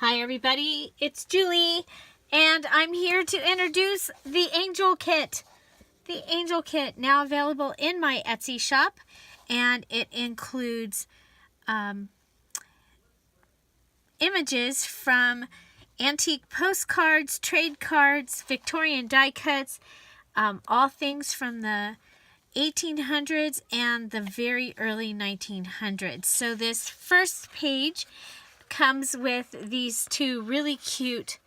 Hi everybody, it's Julie, and I'm here to introduce the Angel Kit. The Angel Kit, now available in my Etsy shop, and it includes images from antique postcards, trade cards, Victorian die cuts, all things from the 1800s and the very early 1900s. So this first page comes with these two really cute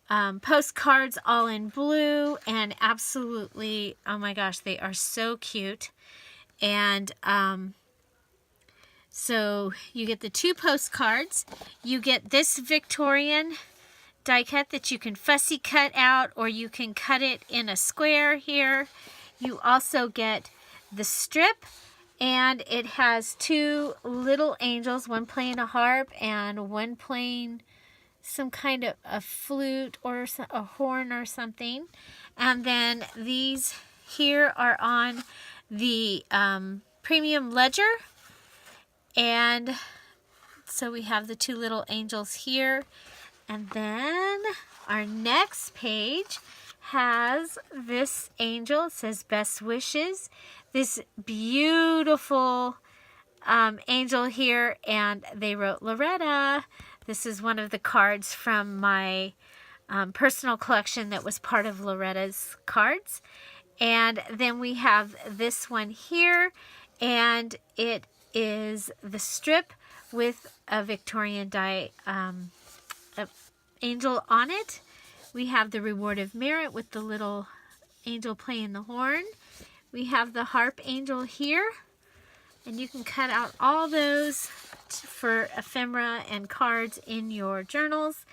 postcards, all in blue, and absolutely, oh my gosh, they are so cute. And so you get the two postcards. You get this Victorian die cut that you can fussy cut out, or you can cut it in a square here. You also get the strip, and it has two little angels, one playing a harp and one playing some kind of a flute or a horn or something. And then these here are on the premium ledger. And so we have the two little angels here. And then our next page has this angel. It says best wishes. This beautiful angel here, and they wrote Loretta. This is one of the cards from my personal collection that was part of Loretta's cards. And then we have this one here, and it is the strip with a Victorian die angel on it. We have the reward of merit with the little angel playing the horn. We have the harp angel here, and you can cut out all those for ephemera and cards in your journals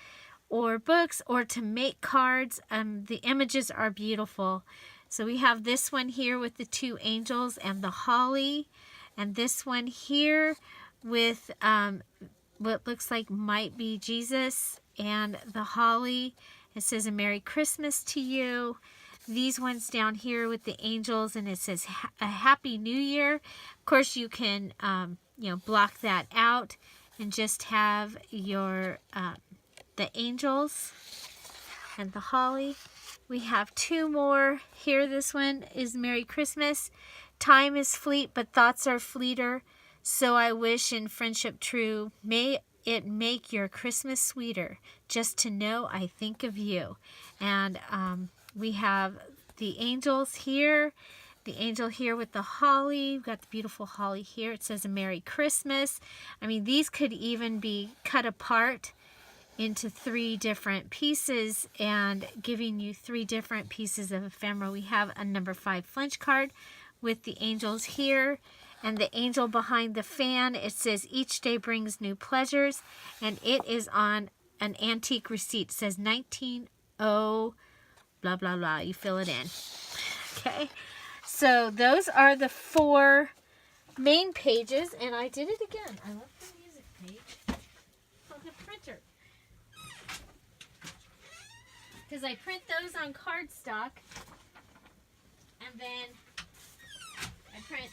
or books, or to make cards. The images are beautiful. So we have this one here with the two angels and the holly, and this one here with what looks like might be Jesus and the holly. It says a Merry Christmas to you. These ones down here with the angels, and it says a Happy New Year. Of course, you can block that out and just have your the angels and the holly. We have two more here. This one is Merry Christmas. Time is fleet, but thoughts are fleeter. So I wish in friendship true, may it make your Christmas sweeter, just to know I think of you. And we have the angels here, the angel here with the holly. We've got the beautiful holly here. It says a Merry Christmas. I mean, these could even be cut apart into three different pieces and giving you three different pieces of ephemera. We have a number 5 flinch card with the angels here. And the angel behind the fan, it says each day brings new pleasures. And it is on an antique receipt. It says 1900 blah, blah, blah. You fill it in. Okay. So those are the 4 main pages. And I did it again. I love the music page on the printer, because I print those on cardstock. And then I print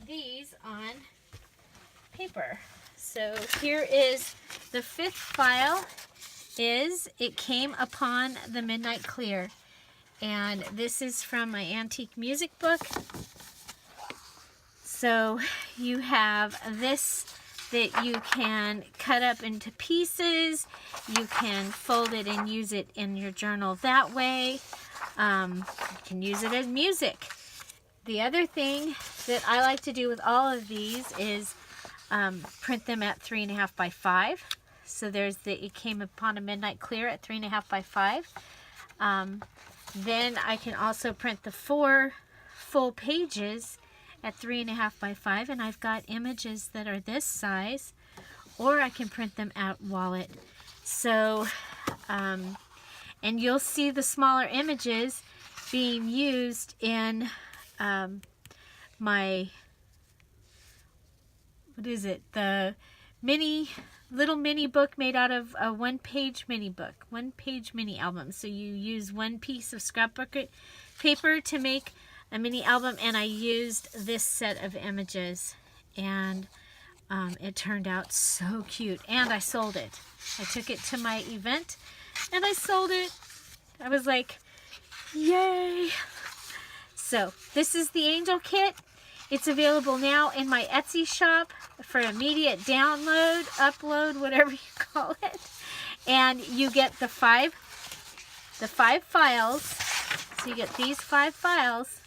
these on paper. So here is the 5th file. It came upon the midnight clear, and this is from my antique music book. So you have this that you can cut up into pieces. You can fold it and use it in your journal that way. You can use it as music. The other thing that I like to do with all of these is print them at 3.5 by 5. So there's it came upon a midnight clear at 3.5 by 5. Then I can also print the 4 full pages at 3.5 by 5, and I've got images that are this size, or I can print them at wallet. So, and you'll see the smaller images being used in my, what is it, the little mini book made out of a 1-page mini book, 1-page mini album. So you use 1 piece of scrapbook paper to make a mini album, and I used this set of images, and It turned out so cute, and I sold it. I took it to my event and I sold it. I was like, yay! So this is the angel kit. It's available now in my Etsy shop for immediate download, upload, whatever you call it. And you get the five files. So you get these 5 files.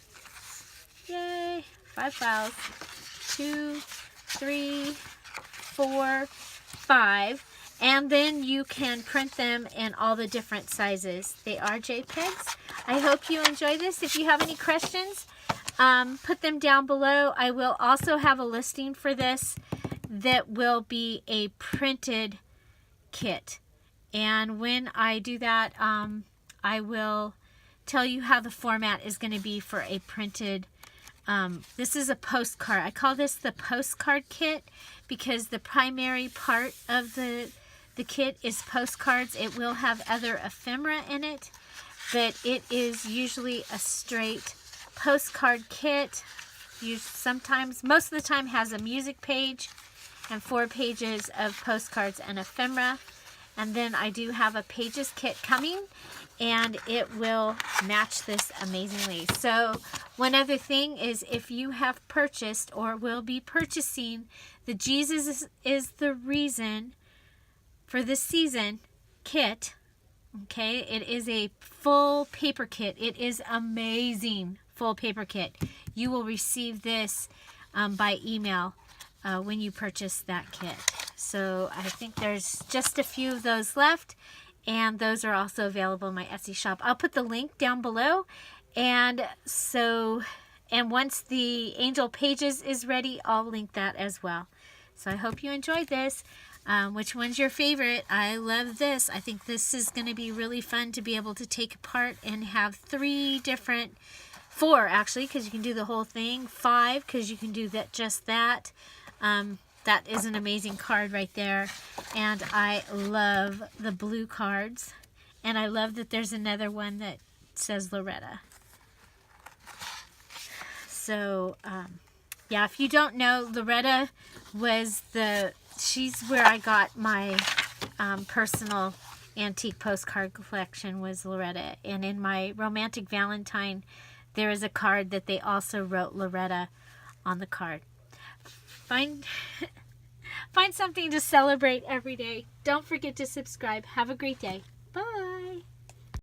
Yay! 5 files. 2, 3, 4, 5. And then you can print them in all the different sizes. They are JPEGs. I hope you enjoy this. If you have any questions, put them down below. I will also have a listing for this that will be a printed kit. And when I do that, I will tell you how the format is going to be for a printed. This is a postcard. I call this the postcard kit because the primary part of the kit is postcards. It will have other ephemera in it, but it is usually a straight postcard kit. Most of the time has a music page and 4 pages of postcards and ephemera. And then I do have a pages kit coming, and it will match this amazingly. So one other thing is, if you have purchased or will be purchasing the Jesus is the Reason for this season kit, okay, it is a full paper kit. It is amazing full paper kit. You will receive this by email when you purchase that kit. So I think there's just a few of those left, and those are also available in my Etsy shop. I'll put the link down below, and once the Angel Pages is ready, I'll link that as well. So I hope you enjoyed this. Which one's your favorite? I love this. I think this is going to be really fun to be able to take apart and have 4 actually, because you can do the whole thing. 5 because you can do that. That is an amazing card right there. And I love the blue cards. And I love that there's another one that says Loretta. So, yeah, if you don't know, Loretta was she's where I got my personal antique postcard collection, was Loretta. And in my Romantic Valentine, there is a card that they also wrote Loretta on the card. Find something to celebrate every day. Don't forget to subscribe. Have a great day. Bye.